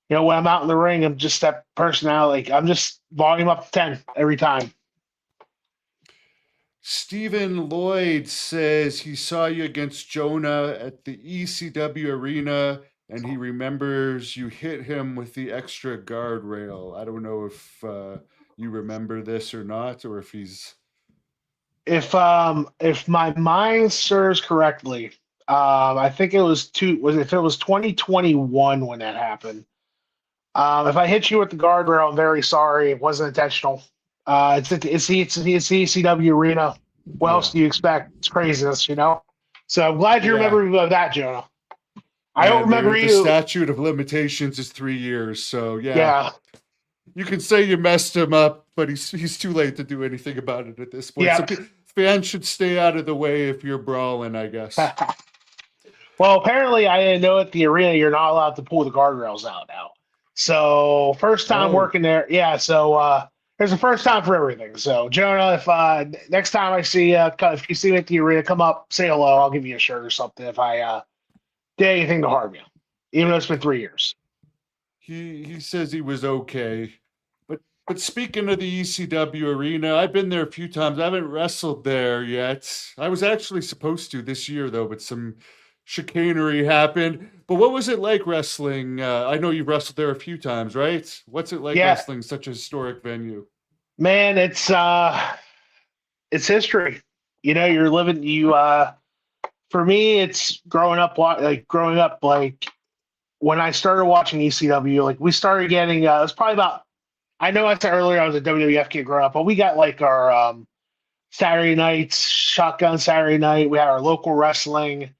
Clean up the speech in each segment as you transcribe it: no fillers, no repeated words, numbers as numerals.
when I'm out in the ring, I'm just that personality. Like, I'm just volume up to 10 every time. Stephen Lloyd says he saw you against Jonah at the ECW arena and he remembers you hit him with the extra guardrail. I don't know if you remember this or not, or if he's. If my mind serves correctly, I think it was two was if it was 2021 when that happened. If I hit you with the guardrail, I'm very sorry. It wasn't intentional. It's the ECW arena. What else Yeah. do you expect? It's craziness. So I'm glad you Yeah. remember that, Jonah. I don't And remember the you. statute of limitations is 3 years. So, yeah, Yeah, you can say you messed him up, but he's too late to do anything about it at this point. So, yep. fans should stay out of the way if you're brawling, I guess. Well, apparently I didn't know at the arena you're not allowed to pull the guardrails out now. So first time Oh, working there, yeah. So there's a first time for everything. So Jonah, if next time I see if you see me at the arena, come up, say hello. I'll give you a shirt or something if I did anything to harm you, even though it's been 3 years. he says he was okay. But speaking of the ECW arena, I've been there a few times. I haven't wrestled there yet. I was actually supposed to this year though, but some chicanery happened. But what was it like wrestling? I know you've wrestled there a few times, right? What's it like Yeah, wrestling such a historic venue? man, it's history. You're living you for me it's growing up like when I started watching ECW, like we started getting it was probably about I know I said earlier I was a WWF kid growing up, but we got like our Saturday nights, shotgun Saturday night. We had our local wrestling.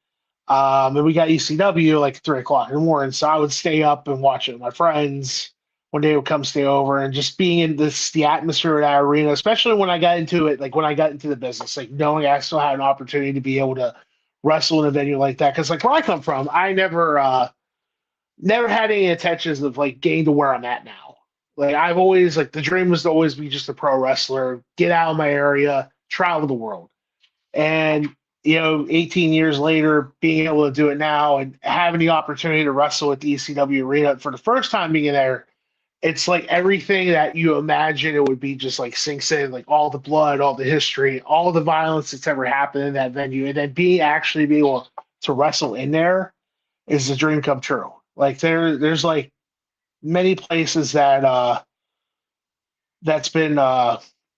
And we got ECW like 3 o'clock in the morning. So I would stay up and watch it with my friends when they would come stay over and just being in the atmosphere of that arena, especially when I got into it, like when I got into the business, like knowing I still had an opportunity to be able to wrestle in a venue like that. Cause like where I come from, I never had any intentions of like getting to where I'm at now. Like I've always like the dream was to always be just a pro wrestler, get out of my area, travel the world. And 18 years later, being able to do it now and having the opportunity to wrestle at the ECW arena for the first time being there, it's like everything that you imagine it would be just like sinks in, like all the blood, all the history, all the violence that's ever happened in that venue, and then be able to wrestle in there is a dream come true. Like there's like many places that's been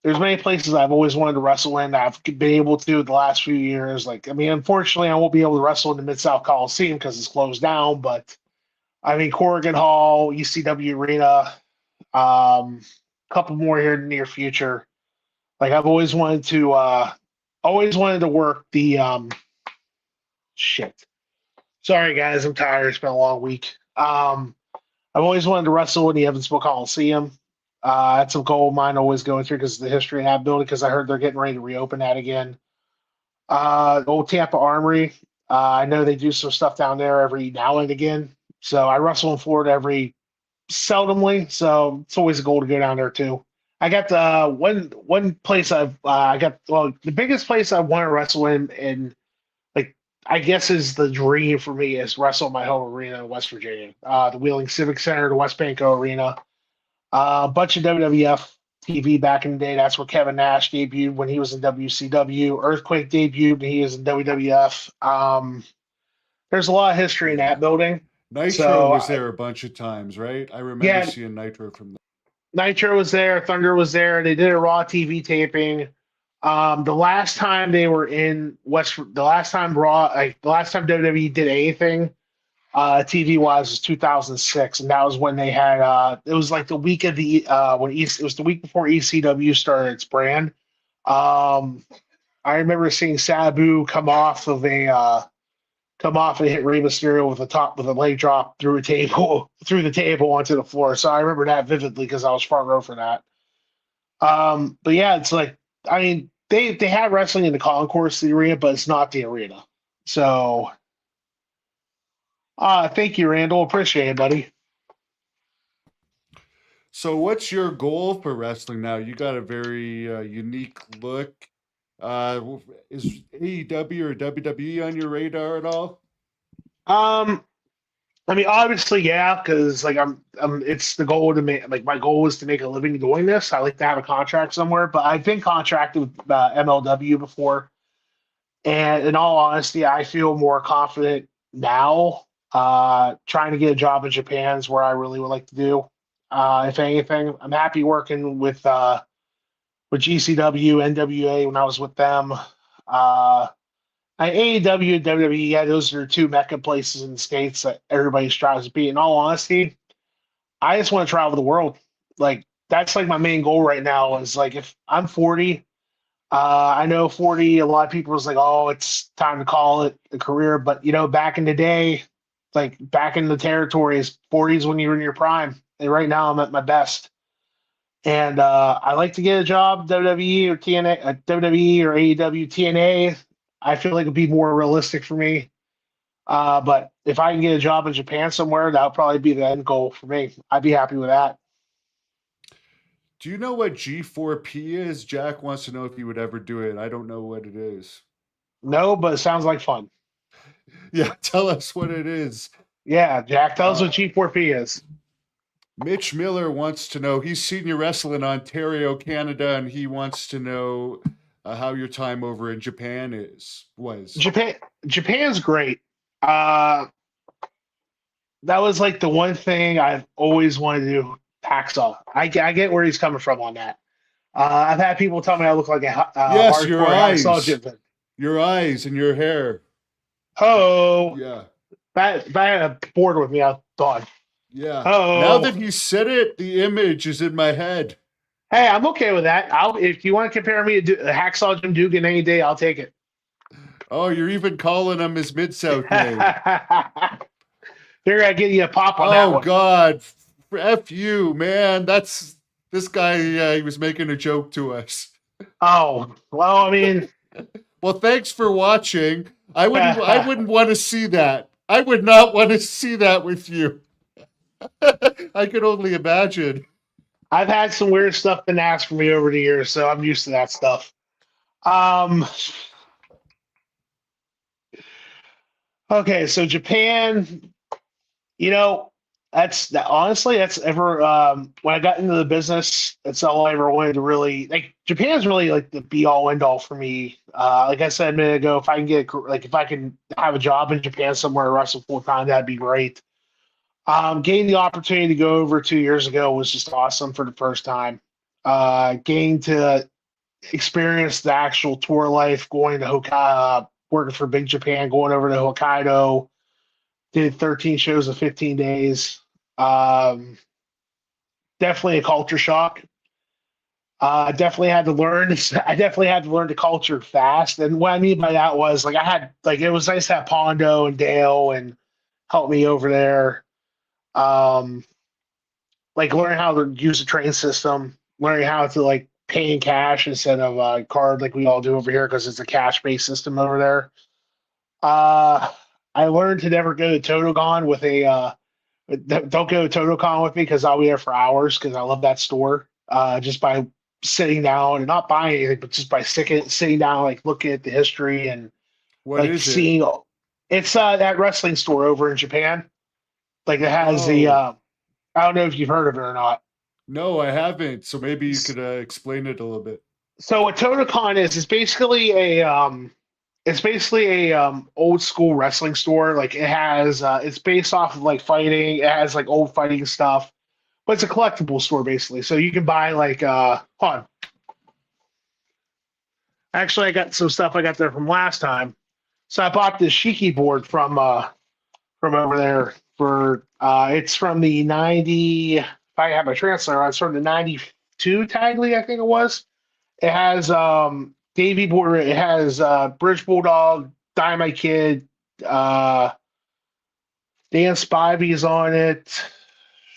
there's many places I've always wanted to wrestle in that I've been able to the last few years. Like I mean, unfortunately, I won't be able to wrestle in the Mid South Coliseum because it's closed down. But I mean, Corrigan Hall, ECW Arena, a couple more here in the near future. Like I've always wanted to work the shit. Sorry guys, I'm tired. It's been a long week. I've always wanted to wrestle in the Evansville Coliseum. That's a goal of mine always going through because of the history of that building, because I heard they're getting ready to reopen that again. Old Tampa Armory. I know they do some stuff down there every now and again. So I wrestle in Florida every seldomly. So it's always a goal to go down there too. I got the one place I got well the biggest place I want to wrestle in like I guess is the dream for me is wrestle in my home arena in West Virginia, the Wheeling Civic Center, the West Banco Arena. A bunch of WWF TV back in the day. That's where Kevin Nash debuted when he was in WCW. Earthquake debuted when he was in WWF. There's a lot of history in that building. Nitro So was there a bunch of times, right? I remember yeah, seeing Nitro from there. Nitro was there, Thunder was there. They did a Raw TV taping. The last time they were in the last time the last time WWE did anything TV wise was 2006, and that was when they had it was like the week of the it was the week before ECW started its brand. Um, I remember seeing Sabu come off and hit Rey Mysterio with a leg drop through a table through the table onto the floor. So I remember that vividly because I was front row for that. But yeah, it's like I mean they had wrestling in the concourse of the arena, but it's not the arena. So thank you, Randall. Appreciate it, buddy. So, what's your goal for wrestling now? You got a very unique look. Is AEW or WWE on your radar at all? Um, I mean, obviously, yeah, because like it's the goal to make like my goal is to make a living doing this. I like to have a contract somewhere, but I've been contracted with MLW before, and in all honesty, I feel more confident now. Trying to get a job in Japan is where I really would like to do. If anything, I'm happy working with GCW, NWA when I was with them. AEW and WWE, yeah, those are two mecca places in the States that everybody strives to be. In all honesty, I just want to travel the world. Like, that's like my main goal right now is like, if I'm 40, I know 40, a lot of people was like, oh, it's time to call it a career. But, back in the day, like back in the territories, 40 is when you're in your prime. And right now I'm at my best. And I like to get a job, WWE or TNA, WWE or AEW, TNA. I feel like it'd be more realistic for me. But if I can get a job in Japan somewhere, that would probably be the end goal for me. I'd be happy with that. Do you know what G4P is? Jack wants to know if you would ever do it. I don't know what it is. No, but it sounds like fun. Yeah, tell us what it is. Yeah, Jack, tell us Uh, what G4P is. Mitch Miller wants to know. He's seen you wrestle in Ontario, Canada, and he wants to know how your time over in Japan was. Japan's great. Uh, that was like the one thing I've always wanted to do. Hacksaw. I get where he's coming from on that. I've had people tell me I look like a Yes, hardcore hacksaw gym. your eyes, and your hair. Oh, Yeah, if I had a board with me, I thought. yeah. Now Oh, that he said it, the image is in my head. hey, I'm okay with that. If you want to compare me to Hacksaw Jim Dugan any day, I'll take it. Oh, you're even calling him his Mid South name. Figure I'd get you a pop on that Oh one. God, f you, man. That's this guy. He was making a joke to us. Oh, well, I mean, Well, thanks for watching. I wouldn't want to see that. I would not want to see that with you. I could only imagine. I've had some weird stuff been asked for me over the years, so I'm used to that stuff. Um, okay, so Japan, you know, honestly, that's ever when I got into the business, that's all I ever wanted to really like. Japan's really like the be all end all for me. Like I said a minute ago, if I can if I can have a job in Japan somewhere, wrestle full time, that'd be great. Getting the opportunity to go over 2 years ago was just awesome for the first time. Getting to experience the actual tour life, going to Hokkaido, working for Big Japan, going over to Hokkaido, did 13 shows in 15 days. Um, Definitely a culture shock. Definitely had to learn. I definitely had to learn the culture fast. And what I mean by that was like I had like it was nice to have Pondo and Dale and help me over there. Um, like learning how to use the train system, learning how to like pay in cash instead of card like we all do over here because it's a cash based system over there. I learned to never go to Totogon with a don't go to Totogon with me because I'll be there for hours because I love that store. Just by sitting down and not buying anything, but just by sitting down, like looking at the history and What like is it? seeing. It's that wrestling store over in Japan. Like it has the. Oh, I don't know if you've heard of it or not. no, I haven't. So maybe you could explain it a little bit. So what Totocon is it's basically a old school wrestling store. Like it has it's based off of like fighting. It has like old fighting stuff, but it's a collectible store basically. So you can buy like hold on. Actually, I got some stuff I got there from last time. So I bought this Shiki board from over there for it's from the 90. If I have my translator, it's from the 92 tag league, I think it was. It has Davey Boy. It has British Bulldog, Dynamite Kid, uh, Dan Spivey's on it.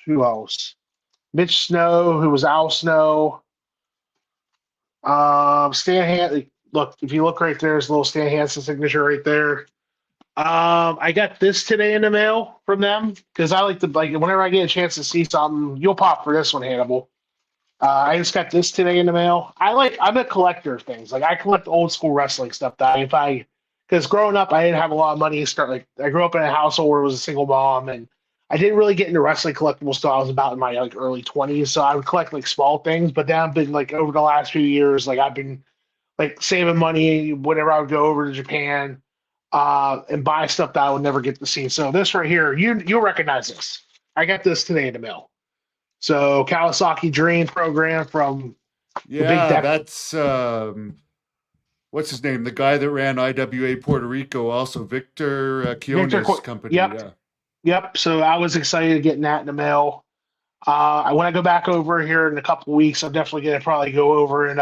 Who else? Mitch Snow, who was Al Snow. Stan Hansen. Look, if you look right there, there's a little Stan Hansen signature right there. I got this today in the mail from them because I like to like whenever I get a chance to see something, you'll pop for this one, Hannibal. I just got this today in the mail. I'm a collector of things. Like I collect old school wrestling stuff that because growing up I didn't have a lot of money to start. Like I grew up in a household where it was a single mom, and I didn't really get into wrestling collectibles till I was about in my like early 20s. So I would collect like small things, but then I've been like over the last few years, like I've been like saving money whenever I would go over to Japan, and buy stuff that I would never get to see. So this right here, you'll recognize this. I got this today in the mail. So Kawasaki Dream program from the big Yeah, deck. that's what's his name? The guy that ran IWA Puerto Rico, also Victor Quiones company. Yep, Yeah. yep. So I was excited getting that in the mail. When I go back over here in a couple of weeks, I'm definitely gonna probably go over and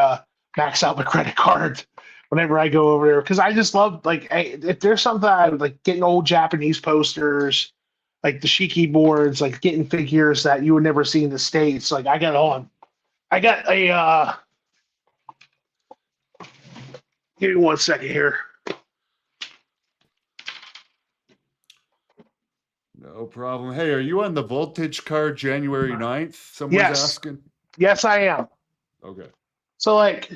max out my credit card whenever I go over there because I just love like if there's something I would like getting old Japanese posters, like the Shiki boards, like getting figures that you would never see in the States. Like I got a give me 1 second here. No problem. Hey, are you on the Voltage card January 9th? Someone's Yes, asking. yes, I am. Okay. So like,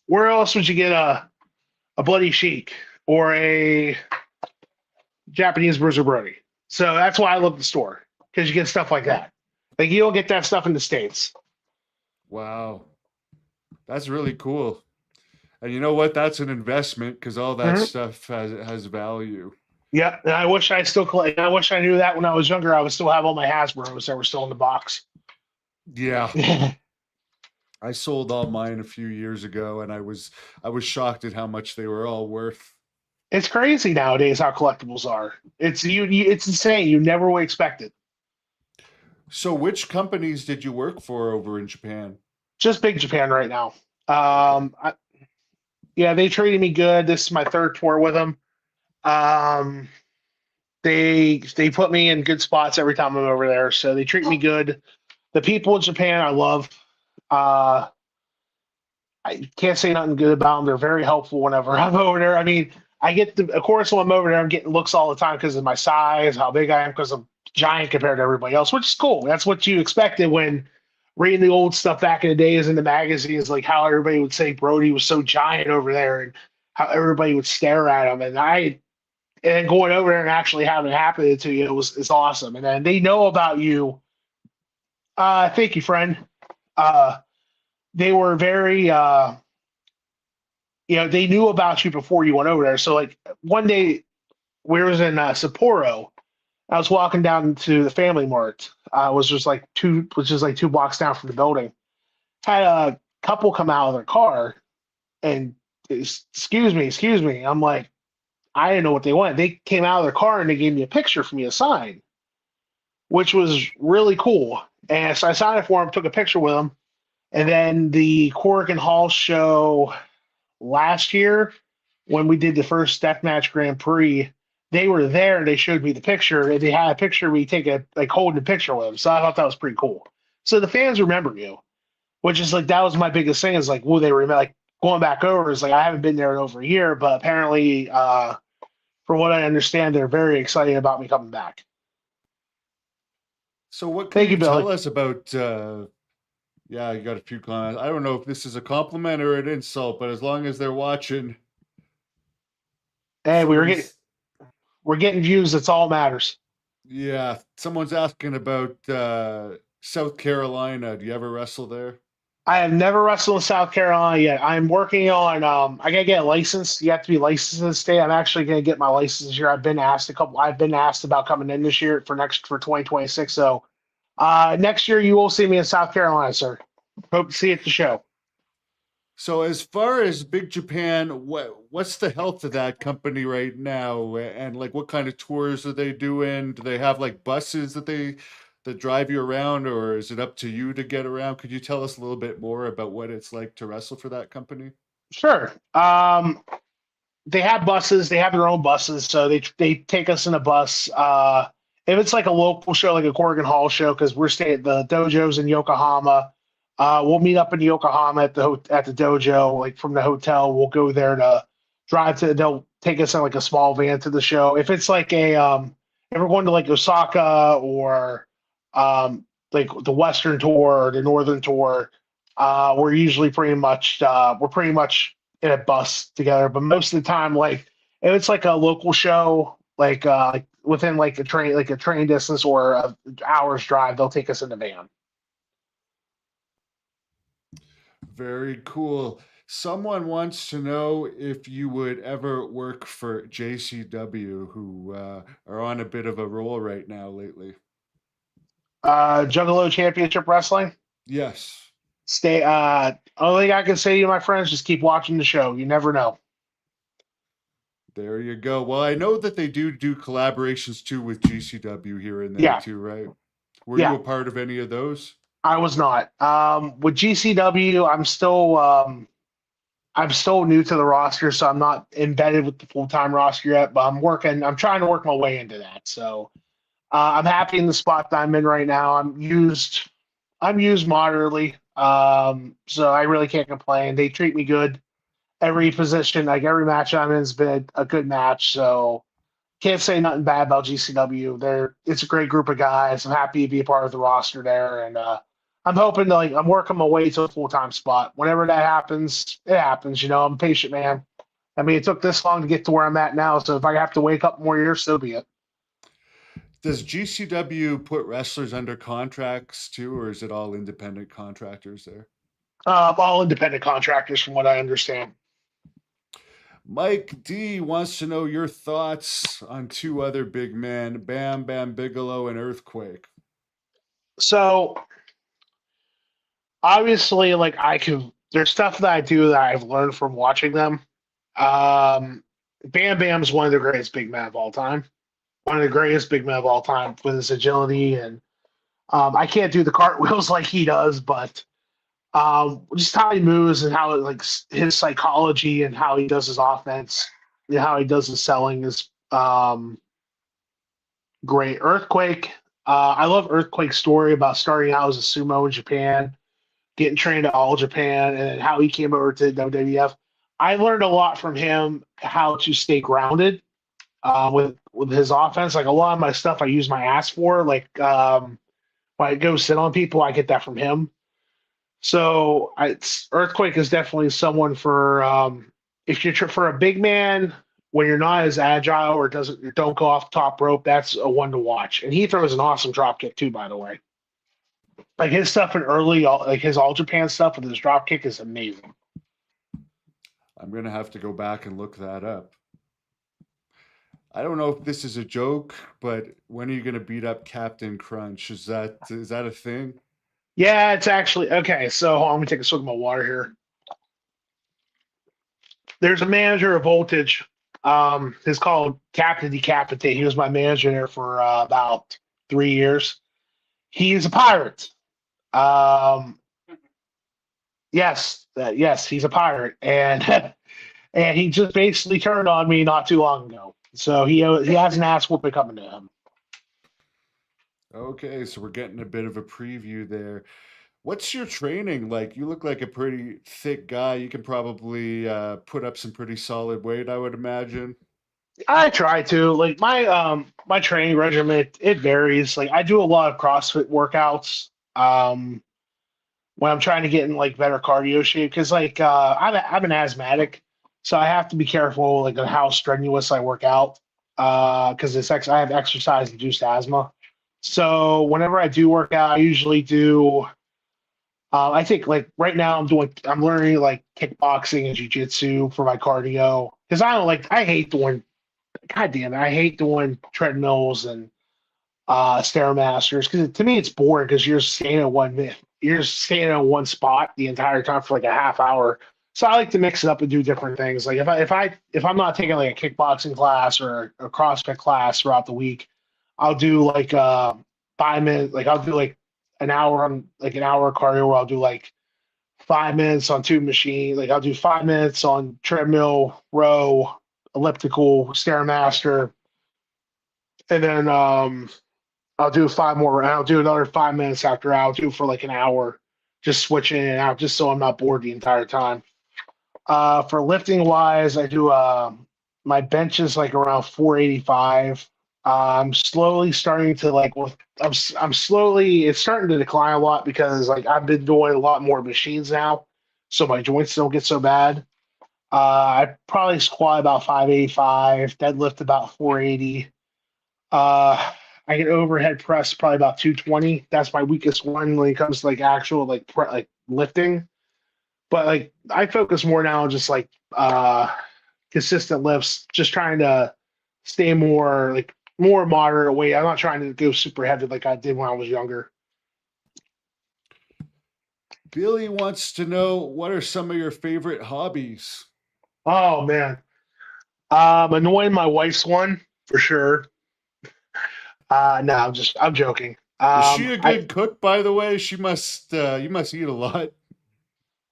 where else would you get a Bloody Sheik or a Japanese Bruiser Brody? So that's why I love the store because you get stuff like that. Like you don't get that stuff in the States. Wow. That's really cool. And you know what? That's an investment because all that Mhm. stuff has value. Yep, and I wish I still collect. I wish I knew that when I was younger. I would still have all my Hasbro's that were still in the box. Yeah. I sold all mine a few years ago and I was shocked at how much they were all worth. It's crazy nowadays how collectibles are. It's insane. You never would expect it. So which companies did you work for over in Japan? Just Big Japan right now. Okay. Yeah, they treated me good. This is my third tour with them. Um, they put me in good spots every time I'm over there, so they treat me good. The people in Japan I love. Uh, I can't say nothing good about them. They're very helpful whenever I'm over there. I mean, of course, when I'm over there, I'm getting looks all the time because of my size, how big I am, because I'm giant compared to everybody else, which is cool. That's what you expected when reading the old stuff back in the days in the magazines, like how everybody would say Brody was so giant over there and how everybody would stare at him. And then going over there and actually having it happen to you it's awesome. And then they know about you. Thank you, friend. Uh, they were very they knew about you before you went over there. So like one day we was in Sapporo. I was walking down to the Family Mart. Was just like 2 blocks down from the building. Had a couple come out of their car and excuse me. I'm like, I didn't know what they wanted. They came out of their car and they gave me a picture for me to sign, which was really cool. And so I signed it for them, took a picture with them. And then the Corrigan Hall show last year, when we did the first Deathmatch Grand Prix, they were there and they showed me the picture and they had a picture of me holding a picture with them. So I thought that was pretty cool. So the fans remember you, which is like that was my biggest thing is like, will they remember like going back over is like I haven't been there in over a year, but apparently from what I understand, they're very excited about me coming back. So what can Thank you you, Billy. tell us about yeah, you got a few comments. I don't know if this is a compliment or an insult, but as long as they're watching, Hey, somebody's we're getting views. That's all that matters. yeah, someone's asking about South Carolina. Do you ever wrestle there? I have never wrestled in South Carolina yet. I'm working on I gotta get a license. You have to be licensed in the state. I'm actually gonna get my license this year. I've been asked about coming in this year for 2026. So next year you will see me in South Carolina, sir. Hope to see you at the show. So as far as Big Japan, what's the health of that company right now? And like what kind of tours are they doing? Do they have like buses that drive you around, or is it up to you to get around? Could you tell us a little bit more about what it's like to wrestle for that company? Sure. They have buses. They have their own buses, so they take us in a bus. If it's like a local show, like a Corrigan Hall show, because we're staying at the dojos in Yokohama, we'll meet up in Yokohama at the dojo. Like from the hotel, we'll go there to drive to. They'll take us in like a small van to the show. If it's like if we're going to like Osaka or like the Western tour or the Northern tour, we're usually we're pretty much in a bus together. But most of the time, like if it's like a local show, like within like a train distance or a hour's drive, they'll take us in the van. Very cool. Someone wants to know if you would ever work for JCW, who are on a bit of a roll right now lately. Juggalo Championship Wrestling. Yes. Stay. Only thing I can say to you, my friends, just keep watching the show. You never know. There you go. Well, I know that they do collaborations too with GCW here and there Yeah, too, right? Were you yeah. a part of any of those? I was not. With GCW, I'm still new to the roster, so I'm not embedded with the full time roster yet. But I'm working. I'm trying to work my way into that. So I'm happy in the spot that I'm in right now. I'm used moderately. So I really can't complain. They treat me good. Every position, like every match I'm in, has been a good match. So can't say nothing bad about GCW. It's a great group of guys. I'm happy to be a part of the roster there, and I'm hoping to I'm working my way to a full time spot. Whenever that happens, it happens. I'm a patient man. I mean, it took this long to get to where I'm at now, so if I have to wait a couple more years, so be it. Does GCW put wrestlers under contracts too, or is it all independent contractors there? All independent contractors, from what I understand. Mike D wants to know your thoughts on two other big men, Bam Bam Bigelow and Earthquake. So obviously, there's stuff that I do that I've learned from watching them. Bam Bam's one of the greatest big men of all time. One of the greatest big men of all time with his agility, and I can't do the cartwheels like he does, but just how he moves and how his psychology and how he does his offense and how he does his selling is great. Earthquake, I love Earthquake's story about starting out as a sumo in Japan, getting trained at All Japan, and how he came over to WWF. I learned a lot from him how to stay grounded with his offense. Like a lot of my stuff, I use my ass for. When I go sit on people, I get that from him. So Earthquake is definitely someone for if you're for a big man when you're not as agile or don't go off the top rope. That's a one to watch, and he throws an awesome drop kick too. By the way, like his stuff in early, like his All Japan stuff with his drop kick is amazing. I'm gonna have to go back and look that up. I don't know if this is a joke, but when are you gonna beat up Captain Crunch? Is that a thing? Yeah, it's actually okay. So hold on, let me take a swig of my water here. There's a manager of Voltage. It's called Captain Decapitate. He was my manager there for about 3 years. He's a pirate. Um, yes, he's a pirate, and and he just basically turned on me not too long ago. So he has an ass whooping coming to him. Okay, so we're getting a bit of a preview there. What's your training like? You look like a pretty thick guy. You can probably put up some pretty solid weight, I would imagine. I try to my training regimen. It varies. Like I do a lot of CrossFit workouts. When I'm trying to get in better cardio shape because I'm an asthmatic, so I have to be careful on how strenuous I work out because I have exercise induced asthma. So whenever I do work out, I usually do. I think right now I'm learning kickboxing and jujitsu for my cardio because I hate doing. God damn it, I hate doing treadmills and stairmasters because to me it's boring because you're staying in one spot the entire time for a half hour. So I like to mix it up and do different things. Like if I'm not taking a kickboxing class or a CrossFit class throughout the week, I'll do 5 minutes. I'll do an hour on an hour cardio where I'll do 5 minutes on two machines. I'll do 5 minutes on treadmill, row, elliptical, stairmaster, and then I'll do five more. I'll do another 5 minutes after. I'll do for an hour, just switching in and out, just so I'm not bored the entire time. For lifting wise, I do my bench is around 485. I'm slowly starting to I'm slowly it's starting to decline a lot because I've been doing a lot more machines now, so my joints don't get so bad. I probably squat about 585, deadlift about 480. I can overhead press probably about 220. That's my weakest one when it comes to like actual like lifting. But like I focus more now on just like consistent lifts, just trying to stay more moderate weight. I'm not trying to go super heavy like I did when I was younger. Billy wants to know, what are some of your favorite hobbies? Oh man. Annoying my wife's one for sure. No, I'm joking. Is she a I good cook, by the way? She must you must eat a lot.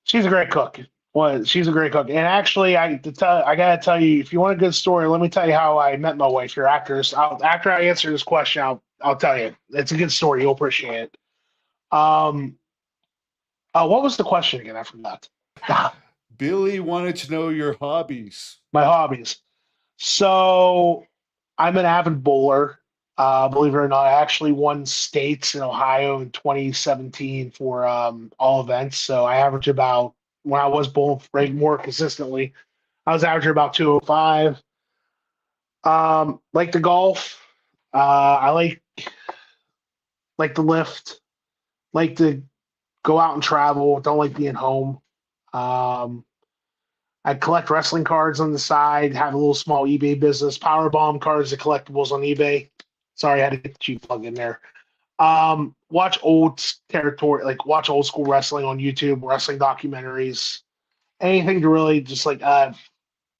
She's a great cook. Well, she's a great cook. And actually, I gotta tell you, if you want a good story, let me tell you how I met my wife. Your actors. After I answer this question, I'll tell you. It's a good story. You'll appreciate it. Um, what was the question again? I forgot. Billy wanted to know your hobbies. My hobbies. So I'm an avid bowler. Believe it or not, I actually won states in Ohio in 2017 for all events. So I average about when I was bowling more consistently, I was averaging about 205. Like the golf. I like to lift. Like to go out and travel. Don't like being home. Um, I collect wrestling cards on the side. Have a little small eBay business. Powerbomb cards and collectibles on eBay. Sorry, I had to get the cheap plug in there. Watch watch old school wrestling on YouTube, wrestling documentaries, anything to really just go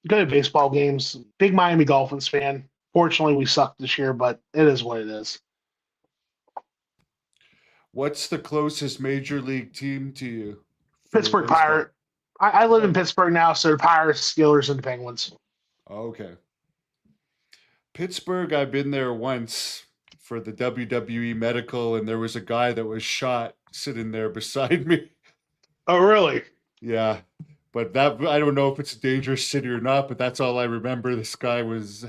to baseball games. Big Miami Dolphins fan. Fortunately, we sucked this year, but it is what it is. What's the closest major league team to you for Pittsburgh baseball? Pirate. I live in Oh, Pittsburgh now, so the Pirates, Steelers, and the Penguins. okay. Pittsburgh, I've been there once for the WWE medical, and there was a guy that was shot sitting there beside me. Oh, really? Yeah. But that, I don't know if it's a dangerous city or not, but that's all I remember. This guy was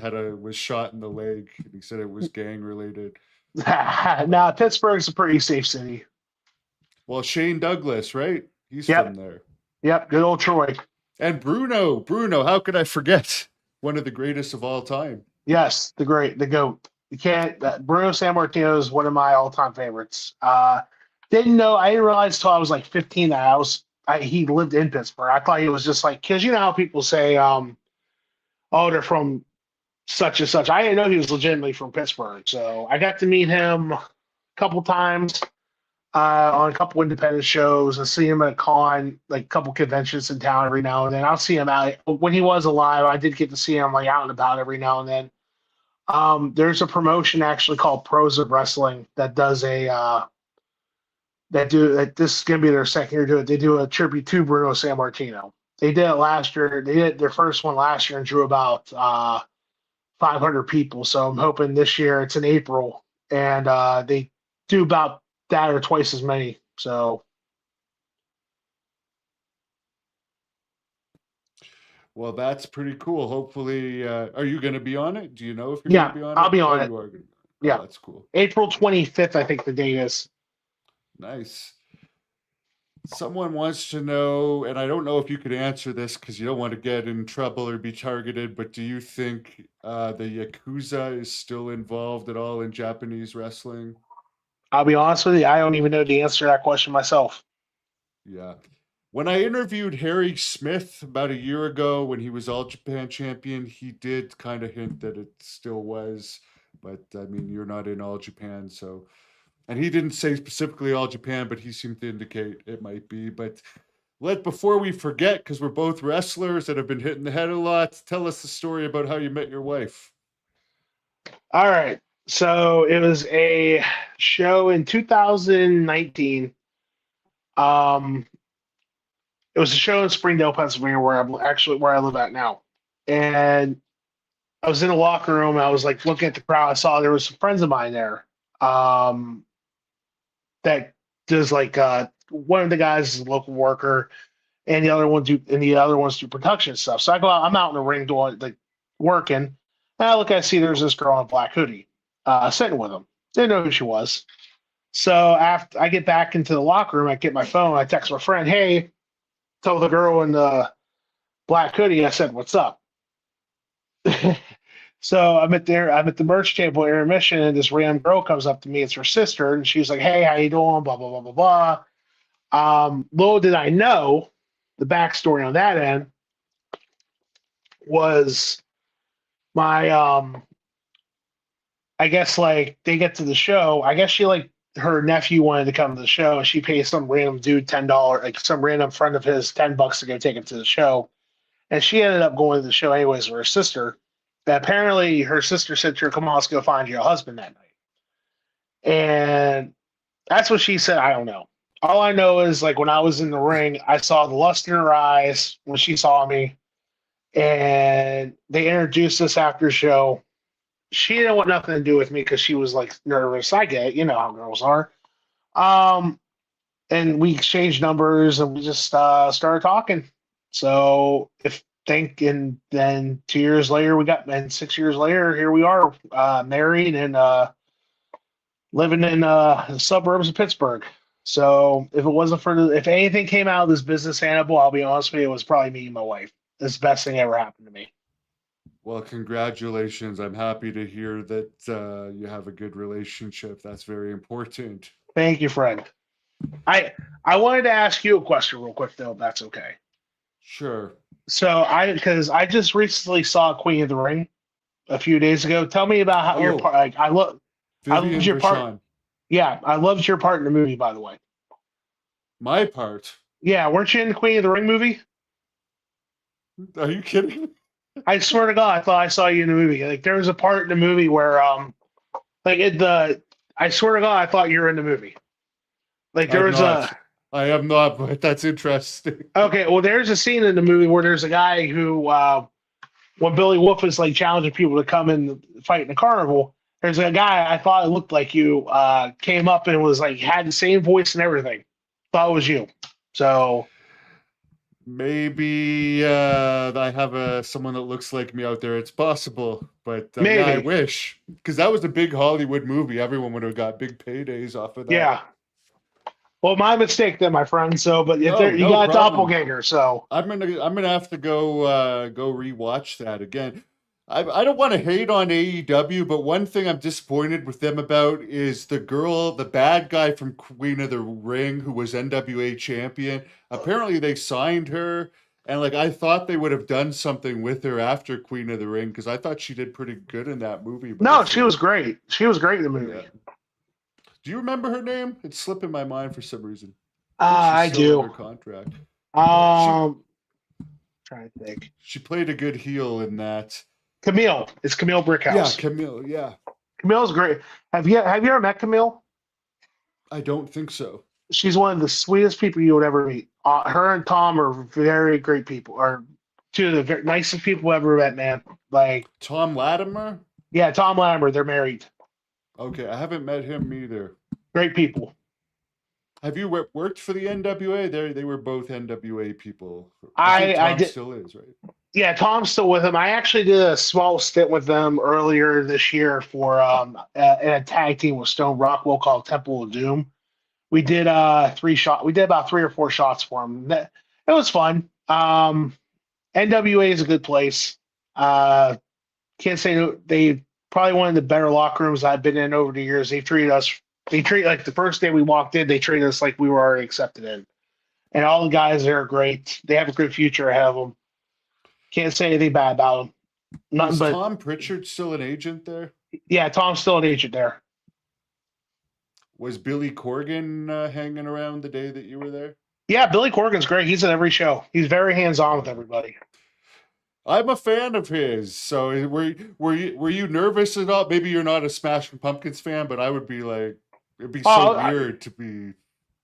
shot in the leg, and he said it was gang related. But Nah, Pittsburgh's a pretty safe city. well, Shane Douglas, right? He's from Yep, there. yep. Good old Troy. And Bruno, how could I forget? One of the greatest of all time. Yes, the goat. You can't. Bruno Sammartino is one of my all-time favorites. I didn't realize till I was like 15 that he lived in Pittsburgh. I thought he was just like, because you know how people say, oh, they're from such and such. I didn't know he was legitimately from Pittsburgh. So I got to meet him a couple times on a couple independent shows and see him at a con, like a couple conventions in town every now and then. I'll see him out when he was alive. I did get to see him like out and about every now and then. There's a promotion actually called Pros of Wrestling that does that this is gonna be their second year doing it. They do a tribute to Bruno Sammartino. They did it last year. They did their first one last year and drew about 500 people. So I'm hoping this year it's in April and they do about that or twice as many. So Well, that's pretty cool. Hopefully, are you going to be on it? Do you know if you're going to yeah, be on I'll it? be Oh, on it. you are going to. Oh, Yeah, that's cool. April 25th, I think the date is. Nice. Someone wants to know, and I don't know if you could answer this because you don't want to get in trouble or be targeted, but do you think the Yakuza is still involved at all in Japanese wrestling? I'll be honest with you, I don't even know the answer to that question myself. Yeah. When I interviewed Harry Smith about a year ago when he was All Japan champion, he did kind of hint that it still was. But I mean, you're not in All Japan, so. And he didn't say specifically All Japan, but he seemed to indicate it might be. But before we forget, because we're both wrestlers that have been hitting the head a lot, tell us the story about how you met your wife. All right. So it was a show in 2019. Um, it was a show in Springdale, Pennsylvania, where I live at now. And I was in the locker room. I was like looking at the crowd. I saw there was some friends of mine there. Um, that does one of the guys is a local worker, and the other ones do production stuff. So I go out. I'm out in the ring doing working. And I see there's this girl in a black hoodie, sitting with him. Didn't know who she was. So after I get back into the locker room, I get my phone. I text my friend, "Hey, tell the girl in the black hoodie." I said, "What's up?" So I'm at the merch table at intermission, and this random girl comes up to me. It's her sister, and she's like, "Hey, how you doing?" Blah blah blah blah blah. Little did I know, the backstory on that end was my I guess like they get to the show. I guess she like her nephew wanted to come to the show, and she pays some random dude $10, like some random friend of his $10 to go take him to the show. And she ended up going to the show anyways with her sister. But apparently, her sister said to her, "Come on, let's go find your husband that night." And that's what she said. I don't know. All I know is like when I was in the ring, I saw the lust in her eyes when she saw me, and they introduced us after the show. She didn't want nothing to do with me because she was like nervous. I get it. You know how girls are. Um, and we exchanged numbers and we just started talking. So if think and then 2 years later we got and 6 years later here we are married and living in the suburbs of Pittsburgh. So if it wasn't for if anything came out of this business, Hannibal, I'll be honest with you, it was probably me and my wife. It's the best thing ever happened to me. Well, congratulations. I'm happy to hear that you have a good relationship. That's very important. Thank you, friend. I I wanted to ask you a question real quick though, if that's okay. Sure. So because I just recently saw Queen of the Ring a few days ago. Tell me about how your Oh, part. Like I loved Vivian your part. Vashon. Yeah, I loved your part in the movie. By the way, My part. yeah, weren't you in the Queen of the Ring movie? Are you kidding? I swear to God, I thought I saw you in the movie. Like there was a part in the movie where like it the I swear to God, I thought you were in the movie. Like there I'm was not. a I am not, but that's interesting. okay. Well, there's a scene in the movie where there's a guy who when Billy Wolf is like challenging people to come and fight in the carnival, there's a guy I thought it looked like you came up and was like had the same voice and everything. Thought it was you. So Maybe I have someone that looks like me out there. It's possible, but yeah, I maybe, wish because that was a big Hollywood movie. Everyone would have got big paydays off of that. yeah. Well, my mistake then, my friend. So, but if there, No, you no got a problem. doppelganger. So, I'm gonna have to go rewatch that again. I don't want to hate on AEW, but one thing I'm disappointed with them about is the girl, the bad guy from Queen of the Ring, who was NWA champion. Apparently, they signed her, and like I thought they would have done something with her after Queen of the Ring because I thought she did pretty good in that movie. But no, if she was great. She was great in the yeah, movie. do you remember her name? It's slipping my mind for some reason. I think she's I still do. under contract. She Um, trying to think. she played a good heel in that. Camille. It's Camille Yeah, Brickhouse. Camille. Yeah, Camille's great. Have you ever met Camille? I don't think so. She's one of the sweetest people you would ever meet. Her and Tom are very great people. Are two of the nicest people I've ever met, man. Like, Tom Latimer? yeah, Tom Lambert. They're married. Okay, I haven't met him either. Great people. Have you worked for the NWA? They were both NWA people. I think I Tom did. still is, right? Yeah, Tom's still with him. I actually did a small stint with them earlier this year for in a tag team with Stone Rockwell called Temple of Doom. We did we did about 3 or 4 shots for him. It was fun. NWA is a good place. Uh, can't say they probably one of the better locker rooms I've been in over the years. They treat like the first day we walked in, they treated us like we were already accepted in. And all the guys there are great. They have a good future ahead of them. Can't say anything bad about them. Nothing Is but Tom Pritchard still an agent there? yeah, Tom's still an agent there. Was Billy Corgan hanging around the day that you were there? Yeah, Billy Corgan's great. He's at every show. He's very hands on with everybody. I'm a fan of his. So were you nervous at all? Maybe you're not a Smashing Pumpkins fan, but I would be like, it'd be so Oh, weird to be in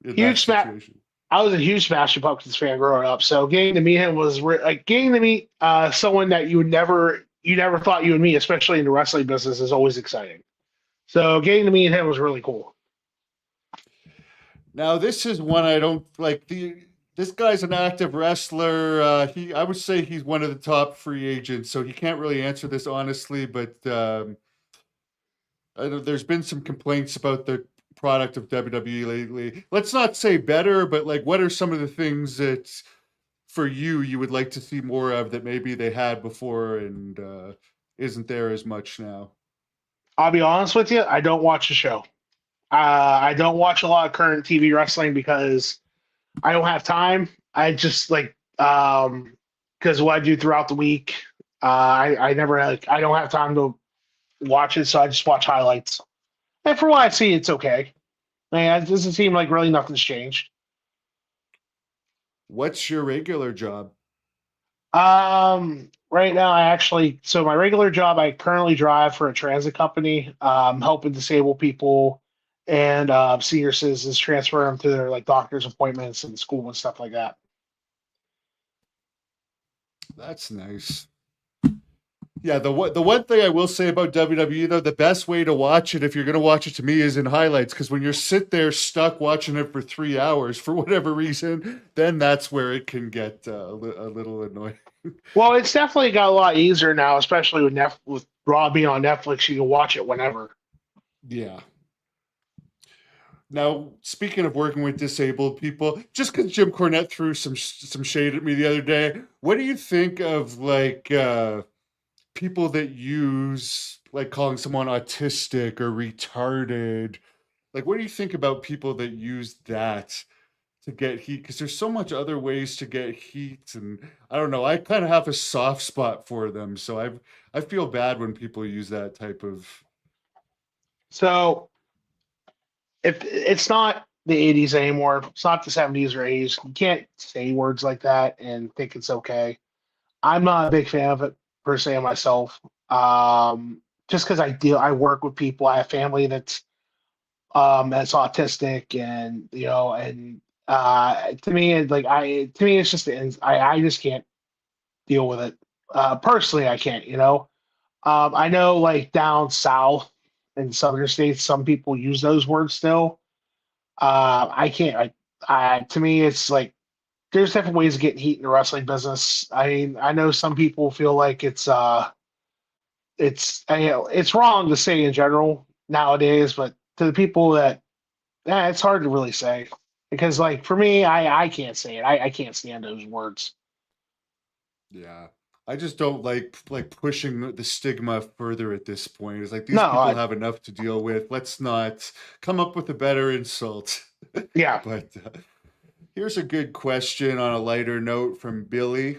that huge smash. situation. I was a huge Smashing Pumpkins fan growing up, so getting to meet him was like getting to meet someone that you never thought you would meet, especially in the wrestling business, is always exciting. So getting to meet him was really cool. Now this is one I don't like. This guy's an active wrestler. I would say he's one of the top free agents, so he can't really answer this honestly. But I know there's been some complaints about the product of WWE lately. Let's not say better, but like, what are some of the things that for you would like to see more of that maybe they had before and isn't there as much now. I'll be honest with you, I don't watch the show. I don't watch a lot of current TV wrestling because I don't have time. I just like because what I do throughout the week, I never like I don't have time to watch it, so I just watch highlights. And for what I see, it's okay. Man, it doesn't seem like really nothing's changed. What's your regular job? Right now, so my regular job, I currently drive for a transit company, helping disabled people and senior citizens transfer them to their like doctor's appointments and school and stuff like that. That's nice. Yeah, the one thing I will say about WWE though, the best way to watch it, if you're gonna watch it to me, is in highlights. Because when you're sit there stuck watching it for 3 hours for whatever reason, then that's where it can get a little annoying. Well, it's definitely got a lot easier now, especially with Raw being on Netflix. You can watch it whenever. Yeah. Now, speaking of working with disabled people, just because Jim Cornette threw some shade at me the other day, what do you think of like people that use like calling someone autistic or retarded? Like, what do you think about people that use that to get heat? Because there's so much other ways to get heat, and I don't know. I kind of have a soft spot for them, so I feel bad when people use that type of. So if it's not the 80s anymore, it's not the 70s or 80s, you can't say words like that and think it's okay. I'm not a big fan of it per se myself. Just because I work with people, I have family that's autistic, and and to me, it's just I just can't deal with it. Personally, I can't. I know like down south in southern states, some people use those words still. I can't. To me, it's like there's different ways of getting heat in the wrestling business. I mean, I know some people feel like it's wrong to say in general nowadays, but to the people that it's hard to really say because like for me, I can't say it. I can't stand those words. Yeah. I just don't like pushing the stigma further at this point. It's like No, these people have enough to deal with. Let's not come up with a better insult. yeah. But here's a good question on a lighter note from Billy.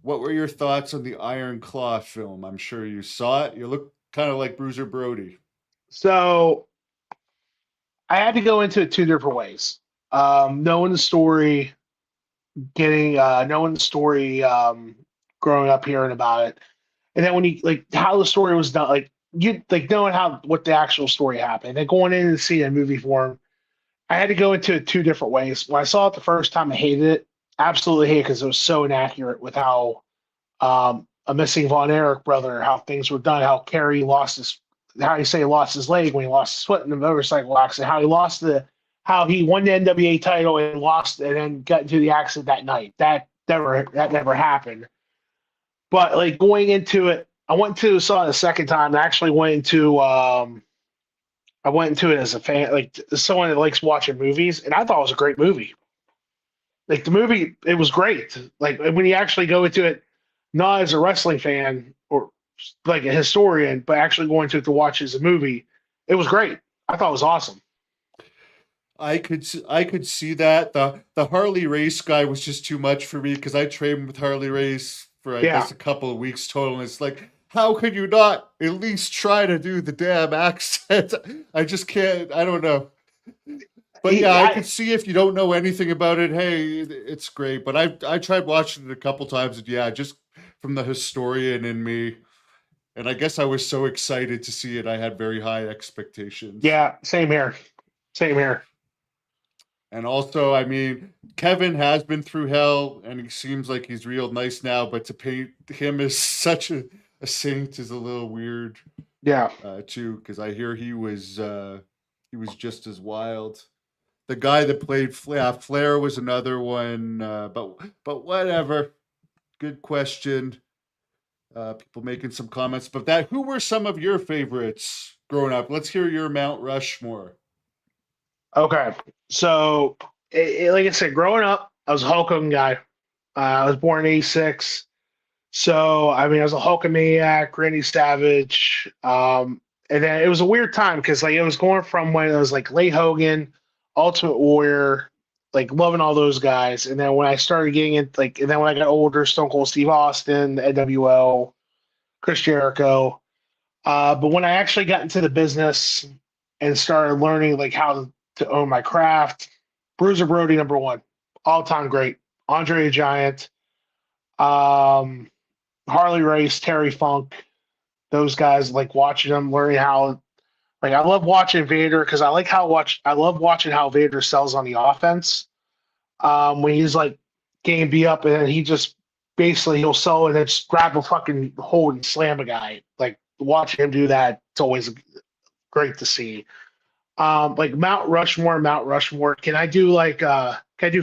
What were your thoughts on the Iron Claw film? I'm sure you saw it. You look kind of like Bruiser Brody. So I had to go into it two different ways. Knowing the story, knowing the story, growing up hearing about it, and then when you like how the story was done, like you like knowing how what the actual story happened, and going in and seeing a movie form, I had to go into it two different ways. When I saw it the first time, I hated it, absolutely hated it because it was so inaccurate with how a missing Von Erich brother, how things were done, how Kerry how you say he lost his leg when he lost his foot in the motorcycle accident, how he won the NWA title and lost, and then got into the accident that night. That never happened. But like going into it, I went to saw it the second time. I actually I went into it as a fan, like someone that likes watching movies, and I thought it was a great movie. Like the movie, it was great. Like when you actually go into it, not as a wrestling fan or like a historian, but actually going to it to watch it as a movie, it was great. I thought it was awesome. I could see that the Harley Race guy was just too much for me because I trained with Harley Race for I Yeah, guess a couple of weeks total. And it's like, how could you not at least try to do the damn accent? I just can't. I don't know. But yeah, I I, could see if you don't know anything about it. Hey, it's great. But I tried watching it a couple times, and yeah, just from the historian in me, and I guess I was so excited to see it, I had very high expectations. yeah, same here, same here. And also, I mean, Kevin has been through hell, and he seems like he's real nice now. But to paint him as such a saint is a little weird, Yeah, too, because I hear he was just as wild. The guy that played Flair was another one, but whatever. Good question. People making some comments, but that who were some of your favorites growing up? Let's hear your Mount Rushmore. okay. So, like I said, growing up, I was a Hulk Hogan guy. I was born in '86. So I mean, I was a Hulkamaniac, Randy Savage, and then it was a weird time because like it was going from when it was like Leigh Hogan, Ultimate Warrior, like loving all those guys, and then when I started getting it, like, and then when I got older, Stone Cold Steve Austin, NWO, Chris Jericho. But when I actually got into the business and started learning like how to own my craft, Bruiser Brody number one, all time great, Andre the Giant. Um, Harley Race, Terry Funk, those guys, like watching them, learning how. Like I love watching Vader because I love watching how Vader sells on the offense. When he's like getting beat up and then he just basically he'll sell and then just grab a fucking hold and slam a guy. Like watching him do that, it's always great to see. Like Mount Rushmore. Can I do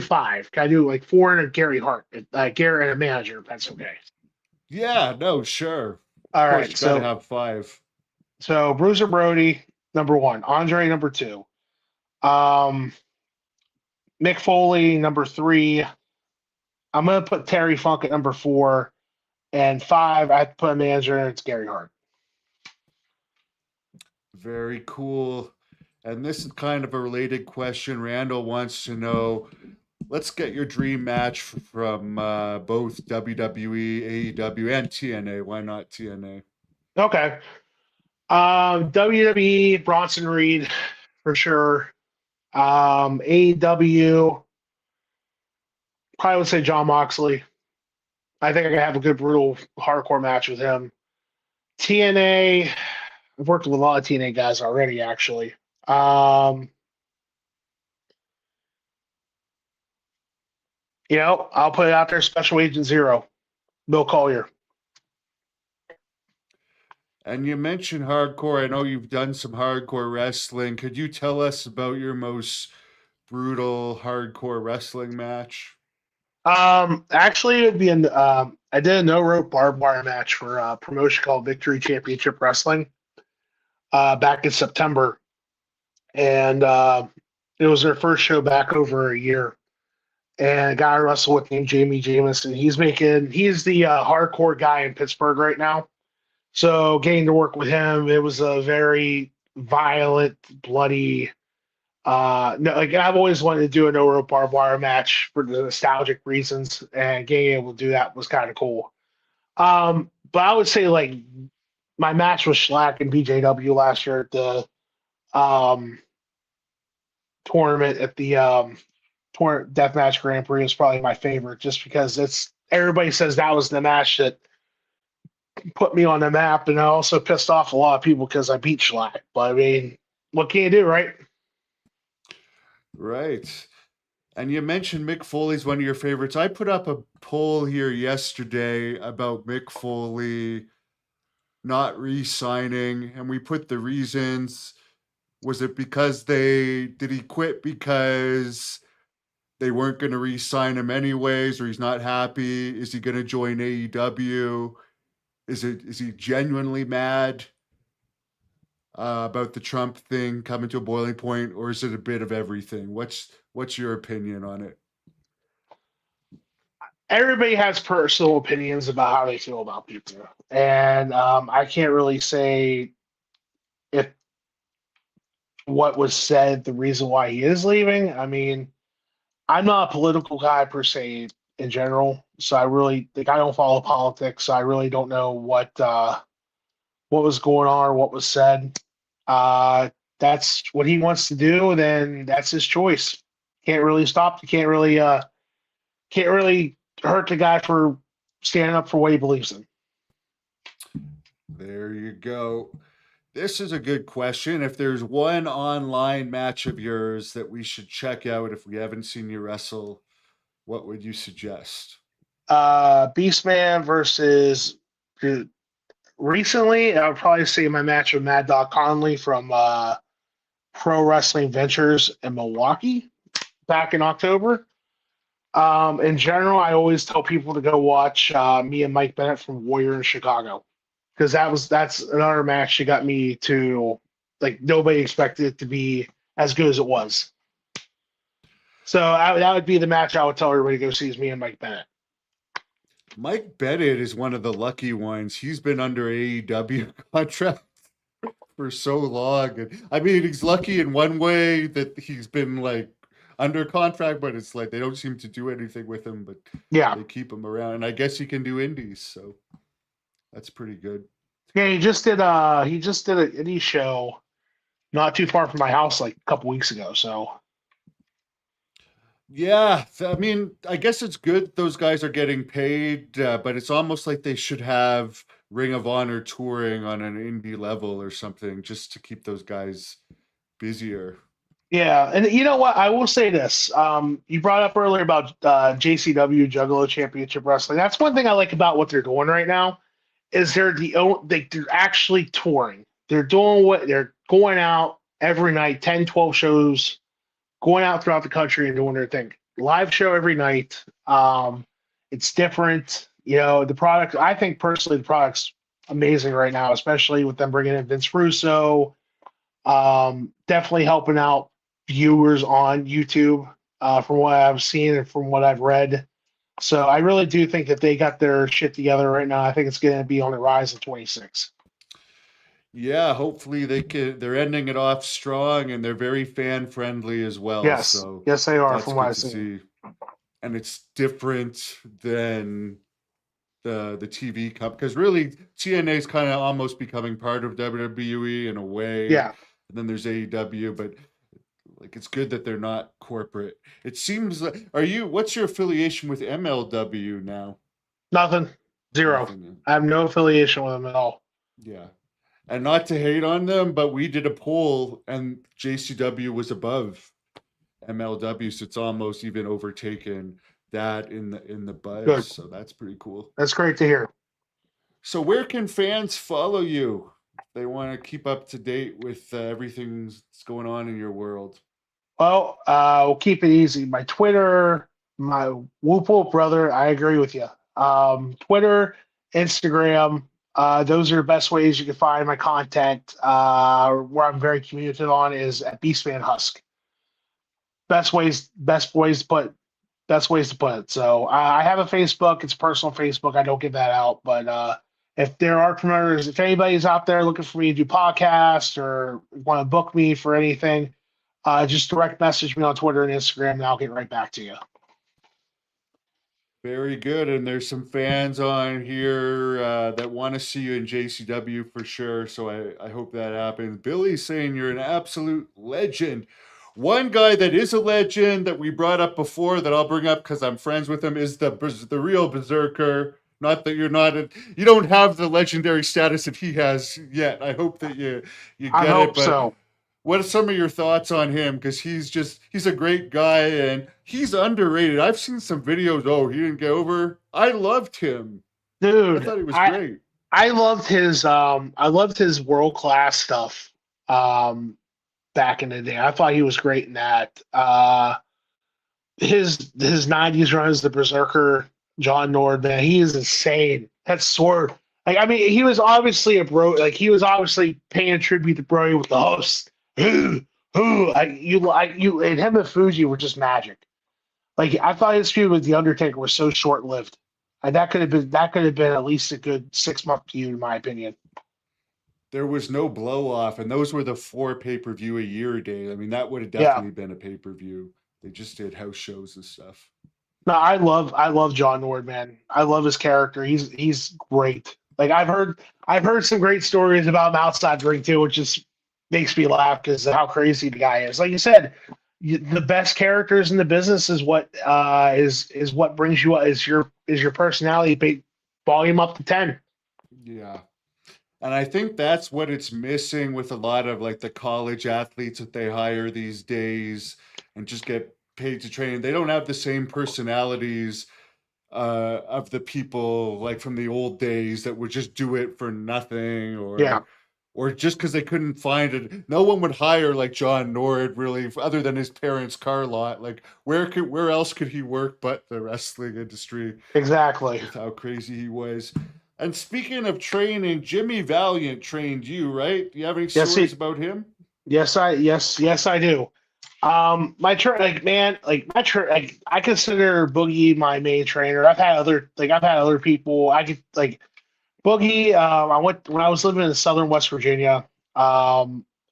five? Can I do like four and a Gary Hart, Gary and a manager? If that's okay. Yeah, no, sure. Of All course, right, you got to so have five. Bruiser Brody, number one. Andre, number two. Um, Mick Foley, number three. I'm going to put Terry Funk at number four. And five, I put a manager, and it's Gary Hart. Very cool. And this is kind of a related question. Randall wants to know, let's get your dream match from both WWE, AEW, and TNA. Why not TNA? Okay. WWE, Bronson Reed, for sure. AEW, probably would say John Moxley. I think I can have a good, brutal, hardcore match with him. TNA, I've worked with a lot of TNA guys already, actually. I'll put it out there. Special Agent Zero, Bill Collier. And you mentioned hardcore. I know you've done some hardcore wrestling. Could you tell us about your most brutal hardcore wrestling match? Actually, it'd be I did a no rope barbed wire match for a promotion called Victory Championship Wrestling, back in September, and it was their first show back over a year. And a guy I wrestle with named Jamie Jamison. He's the hardcore guy in Pittsburgh right now. So getting to work with him, it was a very violent, bloody. No, like I've always wanted to do a no rope barbed wire match for the nostalgic reasons, and getting able to do that was kind of cool. But I would say like my match with Schlack and BJW last year at the um, tournament at the Deathmatch Grand Prix is probably my favorite, just because it's everybody says that was the match that put me on the map, and I also pissed off a lot of people because I beat Schlack. But I mean, what can you do, right? Right. And you mentioned Mick Foley's one of your favorites. I put up a poll here yesterday about Mick Foley not re-signing, and we put the reasons. Was it because did he quit because they weren't going to re-sign him anyways, or he's not happy? Is he going to join AEW? Is he genuinely mad about the Trump thing coming to a boiling point, or is it a bit of everything? What's your opinion on it? Everybody has personal opinions about how they feel about people, and I can't really say if what was said the reason why he is leaving. I mean, I'm not a political guy per se in general, so I really like I don't follow politics, so I really don't know what was going on or what was said. Uh, that's what he wants to do, then that's his choice. Can't really stop. Can't really hurt the guy for standing up for what he believes in. There you go. This is a good question. If there's one online match of yours that we should check out if we haven't seen you wrestle, what would you suggest? Beastman versus recently, I would probably say my match with Mad Dog Conley from Pro Wrestling Ventures in Milwaukee back in October. In general, I always tell people to go watch me and Mike Bennett from Warrior in Chicago, because that's another match that got me to like nobody expected it to be as good as it was. So that would be the match I would tell everybody to go see is me and Mike Bennett. Mike Bennett is one of the lucky ones. He's been under AEW contract for so long. And I mean, he's lucky in one way that he's been like under contract, but it's like they don't seem to do anything with him, but Yeah. they keep him around. And I guess he can do indies, so that's pretty good. Yeah, he just did an indie show not too far from my house like a couple weeks ago. So Yeah, I mean, I guess it's good those guys are getting paid, but it's almost like they should have Ring of Honor touring on an indie level or something just to keep those guys busier. yeah, and you know what? I will say this. You brought up earlier about JCW Juggalo Championship Wrestling. That's one thing I like about what they're doing right now is they're actually touring. They're doing what they're going out every night, 10, 12 shows, going out throughout the country and doing their thing. Live show every night. It's different. You know, the product, I think personally, the product's amazing right now, especially with them bringing in Vince Russo. Definitely helping out viewers on YouTube from what I've seen and from what I've read. So I really do think that they got their shit together right now. I think it's going to be on the rise in 26. Yeah, hopefully they're ending it off strong and they're very fan friendly as well. Yes, So yes, they are that's from what good I've to seen. see. And it's different than the TV cup because really TNA is kind of almost becoming part of WWE in a way. Yeah, And then there's AEW, but like it's good that they're not corporate. It seems like what's your affiliation with MLW now? nothing, zero. Nothing. I have no affiliation with them at all. Yeah. And not to hate on them, but we did a poll and JCW was above MLW, so it's almost even overtaken that in the Good. buzz. So that's pretty cool. That's great to hear. So where can fans follow you if they want to keep up to date with everything that's going on in your world? Well, we'll keep it easy. My Twitter, my Whoop Whoop brother, I agree with you. Twitter, Instagram, those are the best ways you can find my content. Where I'm very communicative on is at BEASTMAN Husk. Best ways to put it. So I have a Facebook. It's a personal Facebook. I don't give that out, but if there are promoters, if anybody's out there looking for me to do podcasts or want to book me for anything, just direct message me on Twitter and Instagram, and I'll get right back to you. Very good. And there's some fans on here that want to see you in JCW for sure. So I hope that happens. Billy's saying you're an absolute legend. One guy that is a legend that we brought up before that I'll bring up because I'm friends with him is the real Berserker. Not that you don't have the legendary status that he has yet. I hope that you get I it. hope But so. what are some of your thoughts on him? Because he's a great guy and he's underrated. I've seen some videos. Oh, he didn't get over. I loved him. I Dude, thought he was great. I loved his world class stuff back in the day. I thought he was great in that. His 90s run as the Berserker, John Nord, man, he is insane. That sword. Like, I mean, he was obviously a bro, like he was obviously paying tribute to Brody with the host. Who, you and him and Fuji were just magic. Like, I thought his feud with the Undertaker was so short lived. And that could have been at least a good 6 month feud, in my opinion. There was no blow off, and those were the 4 pay-per-view a year day. I mean, that would have Yeah. definitely been a pay-per-view. They just did house shows and stuff. No, I love John Nord, man. I love his character. He's great. Like I've heard some great stories about him outside the ring too, which just makes me laugh because of how crazy the guy is. Like you said, the best characters in the business is what is what brings you up, is your personality. Volume up to 10. Yeah. And I think that's what it's missing with a lot of like the college athletes that they hire these days and just get paid to train. They don't have the same personalities of the people like from the old days that would just do it for nothing Yeah, or just because they couldn't find it. No one would hire like John Nord really, other than his parents' car lot. Like where else could he work but the wrestling industry? exactly. With how crazy he was. And speaking of training, Jimmy Valiant trained you, right? Do you have any Yes, stories about him? yes I do. My train, like man, like my train, like I consider Boogie my main trainer. I've had other people. I could like Boogie. I went when I was living in southern West Virginia. I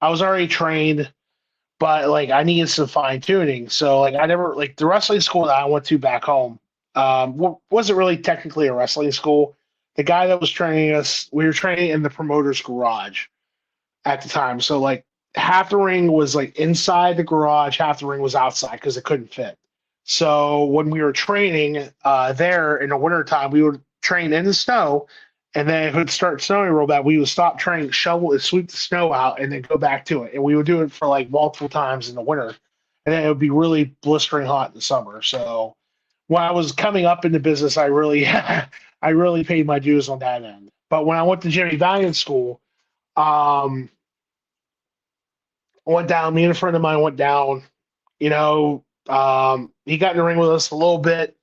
was already trained, but like I needed some fine tuning. So like I never like the wrestling school that I went to back home. Wasn't really technically a wrestling school. The guy that was training us, we were training in the promoter's garage at the time. So like half the ring was like inside the garage, half the ring was outside because it couldn't fit. So when we were training there in the wintertime, we would train in the snow. And then if it started snowing real bad, we would stop training, shovel and sweep the snow out, and then go back to it. And we would do it for like multiple times in the winter. And then it would be really blistering hot in the summer. So when I was coming up in the business, I really I really paid my dues on that end. But when I went to Jimmy Valiant school, um, I went down. Me and a friend of mine went down. He got in the ring with us a little bit.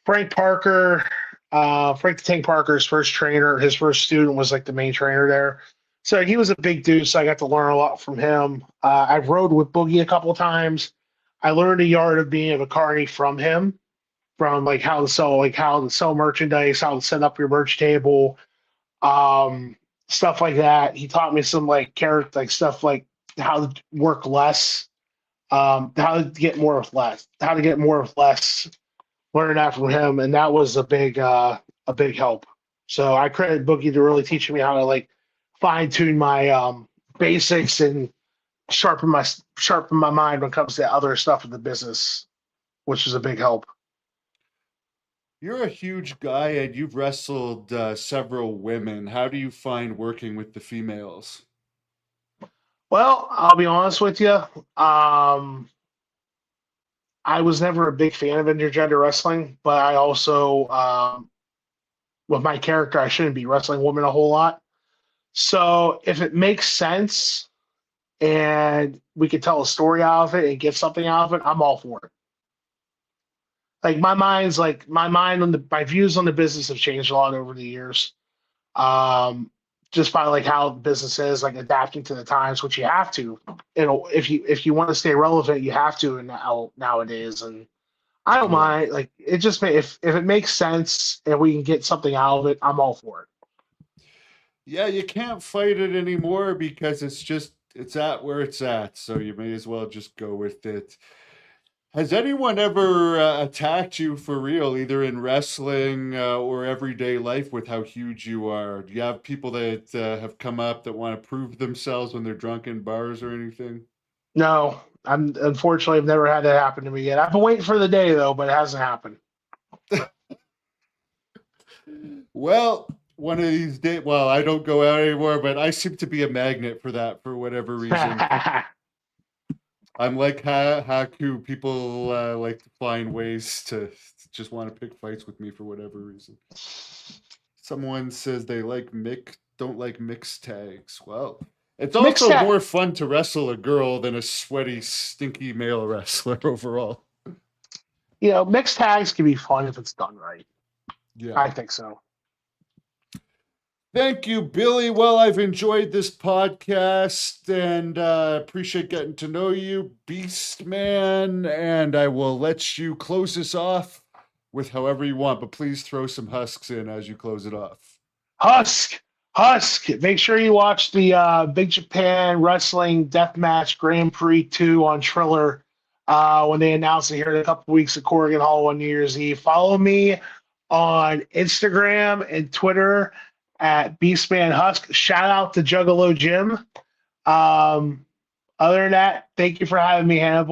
Frank Parker, Frank the Tank Parker's first trainer, his first student was like the main trainer there. So he was a big dude, so I got to learn a lot from him. I've rode with Boogie a couple of times. I learned a yard of being a carny from him, from how to sell merchandise, how to set up your merch table, stuff like that. He taught me some like character like stuff like how to work less, how to get more with less, how to get more with less. Learned that from him, and that was a big help. So I credit Boogie to really teaching me how to like fine tune my basics and sharpen my mind when it comes to other stuff in the business, which is a big help. You're a huge guy and you've wrestled several women. How do you find working with the females? Well, I'll be honest with you. I was never a big fan of intergender wrestling, but I also, with my character, I shouldn't be wrestling women a whole lot. So if it makes sense and we could tell a story out of it and get something out of it, I'm all for it. Like my mind on my views on the business have changed a lot over the years. Um, just by like how the business is, like adapting to the times, which you have to. If you want to stay relevant, you have to nowadays. And I don't Yeah. mind. Like it just if it makes sense and we can get something out of it, I'm all for it. Yeah, you can't fight it anymore because it's at where it's at, so you may as well just go with it. Has anyone ever attacked you for real, either in wrestling or everyday life, with how huge you are? Do you have people that have come up that want to prove themselves when they're drunk in bars or anything? No, I'm unfortunately I've never had that happen to me yet. I've been waiting for the day though, but it hasn't happened. Well, one of these days, well, I don't go out anymore, but I seem to be a magnet for that for whatever reason. I'm like Haku. People like to find ways to just want to pick fights with me for whatever reason. Someone says they don't like mixed tags. Well, it's Mixed also tag, more fun to wrestle a girl than a sweaty, stinky male wrestler overall. mixed tags can be fun if it's done right. Yeah. I think so. Thank you, Billy. Well, I've enjoyed this podcast and appreciate getting to know you, Beast Man. And I will let you close this off with however you want, but please throw some husks in as you close it off. Husk, Husk. Make sure you watch the Big Japan Wrestling Deathmatch Grand Prix 2 on Triller when they announce it here in a couple weeks at Corrigan Hall on New Year's Eve. Follow me on Instagram and Twitter at Beastman Husk. Shout out to Juggalo Jim. Other than that, thank you for having me, Hannibal.